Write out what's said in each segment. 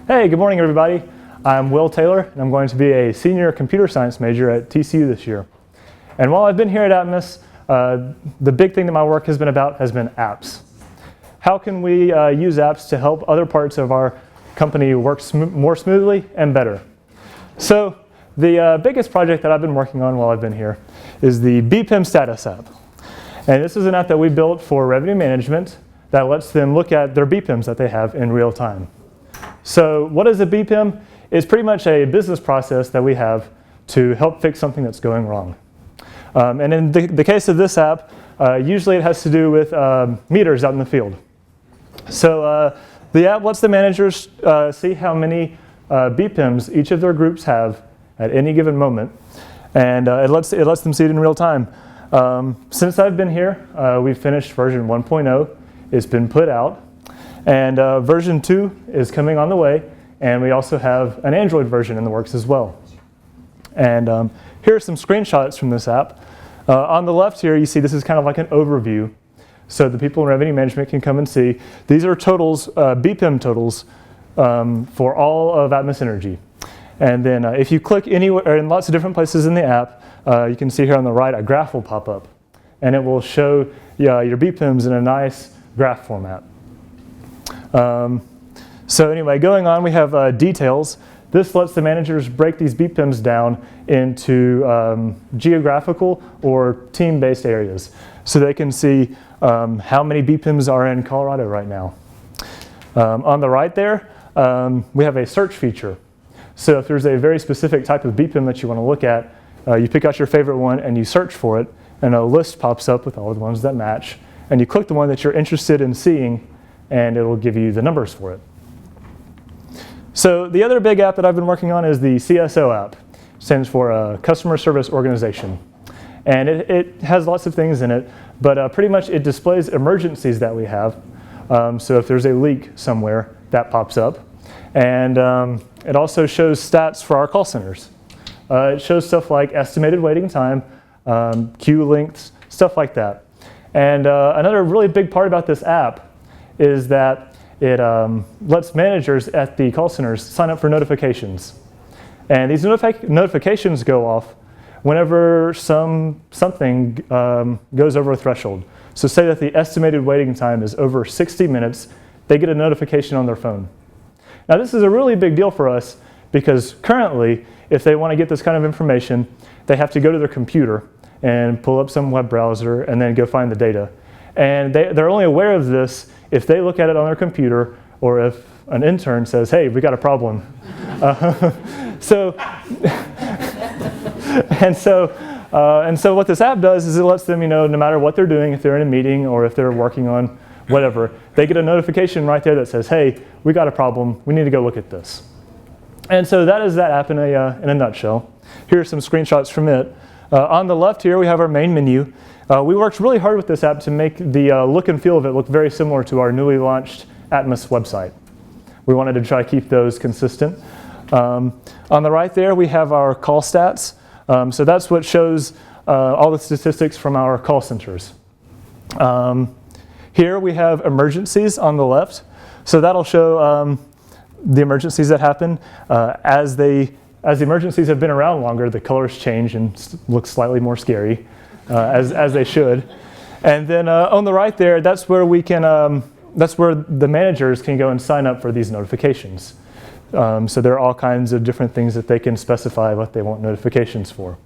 Hey, good morning everybody. I'm Will Taylor and I'm going to be a senior computer science major at TCU this year. And while I've been here at Atmos, the big thing that my work has been about has been apps. How can we use apps to help other parts of our company work more smoothly and better? So the biggest project that I've been working on while I've been here is the BPIM status app. And this is an app that we built for revenue management that lets them look at their BPIMs that they have in real time. So what is a BPIM? It's pretty much a business process that we have to help fix something that's going wrong. And in the case of this app, usually it has to do with meters out in the field. So the app lets the managers see how many BPIMs each of their groups have at any given moment. And it lets them see it in real time. Since I've been here, we've finished version 1.0. It's been put out. And version 2 is coming on the way. And we also have an Android version in the works as well. And here are some screenshots from this app. On the left here, you see this is kind of like an overview. So the people in revenue management can come and see. These are totals, BPIM totals, for all of Atmos Energy. And then if you click anywhere in lots of different places in the app, you can see here on the right a graph will pop up. And it will show your BPIMs in a nice graph format. So anyway, going on, we have details. This lets the managers break these BPIMs down into geographical or team-based areas. So they can see how many BPIMs are in Colorado right now. On the right there, we have a search feature. So if there's a very specific type of BPIM that you want to look at, you pick out your favorite one and you search for it, and a list pops up with all the ones that match. And you click the one that you're interested in seeing, and it'll give you the numbers for it. So the other big app that I've been working on is the CSO app. It stands for Customer Service Organization. And it has lots of things in it, but pretty much it displays emergencies that we have. So if there's a leak somewhere, that pops up. And it also shows stats for our call centers. It shows stuff like estimated waiting time, queue lengths, stuff like that. And another really big part about this app is that it lets managers at the call centers sign up for notifications. And these notifications go off whenever something goes over a threshold. So say that the estimated waiting time is over 60 minutes, they get a notification on their phone. Now this is a really big deal for us because currently, if they want to get this kind of information, they have to go to their computer and pull up some web browser and then go find the data. And they're only aware of this if they look at it on their computer or if an intern says, hey, we got a problem. So what this app does is it lets them, no matter what they're doing, if they're in a meeting or if they're working on whatever, they get a notification right there that says, hey, we got a problem, we need to go look at this. And so that is that app in a nutshell. Here are some screenshots from it. On the left here, we have our main menu. We worked really hard with this app to make the look and feel of it look very similar to our newly launched Atmos website. We wanted to try to keep those consistent. On the right there, we have our call stats. So that's what shows all the statistics from our call centers. Here we have emergencies on the left. So that'll show the emergencies that happen. As the emergencies have been around longer, the colors change and look slightly more scary, as they should. And then on the right there, that's where we can, that's where the managers can go and sign up for these notifications. So there are all kinds of different things that they can specify what they want notifications for.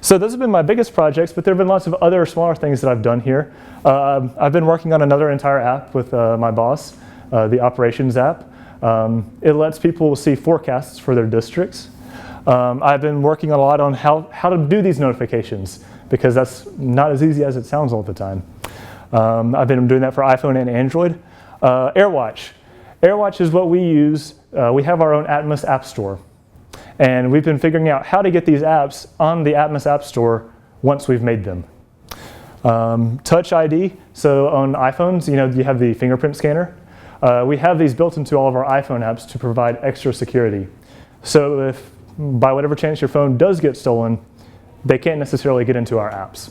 So those have been my biggest projects, but there have been lots of other smaller things that I've done here. I've been working on another entire app with my boss, the operations app. It lets people see forecasts for their districts. I've been working a lot on how to do these notifications because that's not as easy as it sounds all the time. I've been doing that for iPhone and Android. AirWatch. AirWatch is what we use. We have our own Atmos App Store. And we've been figuring out how to get these apps on the Atmos App Store once we've made them. Touch ID. So on iPhones, you have the fingerprint scanner. We have these built into all of our iPhone apps to provide extra security. So if by whatever chance your phone does get stolen, they can't necessarily get into our apps.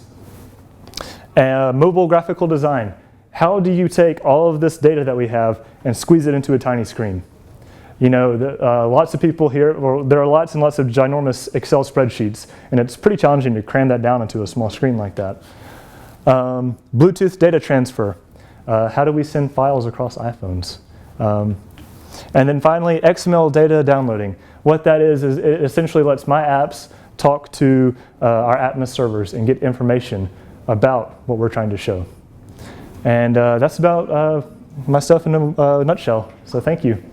Mobile graphical design. how do you take all of this data that we have and squeeze it into a tiny screen? You know, lots of people here, or there are lots and lots of ginormous Excel spreadsheets, and it's pretty challenging to cram that down into a small screen like that. Bluetooth data transfer. How do we send files across iPhones? And then finally, XML data downloading. What that is it essentially lets my apps talk to our Atmos servers and get information about what we're trying to show. And that's about my stuff in a nutshell. So thank you.